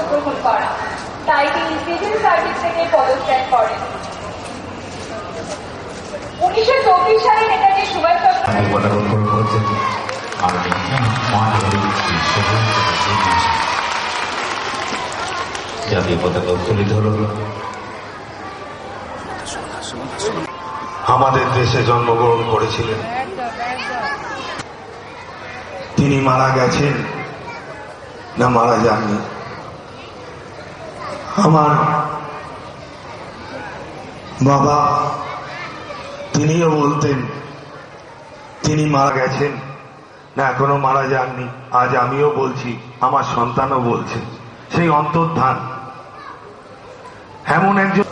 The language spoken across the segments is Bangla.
গ্রহণ করা, তাই তিনি সিভিল সার্ভিস থেকে পদত্যাগ করেন। 1924 সালে নেতাজি সুভাষচন্দ্র জাতীয় পতাকা উত্তোলিত হল। আমাদের দেশে জন্মগ্রহণ করেছিলেন, তিনি মারা গেছেন না মারা যাননি। আমার বাবা তিনিও বলতেন তিনি মারা গেছেন না এখনো মারা যাননি। আজ আমিও বলছি, আমার সন্তানও বলছে, সেই অন্তর্ধান এমন একজন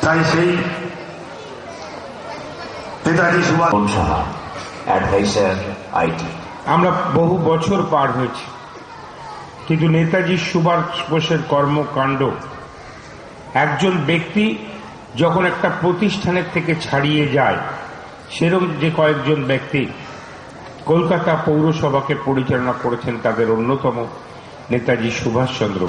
তাই সেই নেতাজি সুভাষ সাহা, অ্যাডভাইসার আইটি। আমরা বহু বছর পার হয়েছি, কিন্তু নেতাজি সুভাষ বোসের কর্মকাণ্ড, একজন ব্যক্তি যখন একটা প্রতিষ্ঠানের থেকে ছাড়িয়ে যায়, সেরকম যে কয়েকজন ব্যক্তি কলকাতা পৌরসভাকে পরিচালনা করেছেন তাদের অন্যতম নেতাজি সুভাষচন্দ্র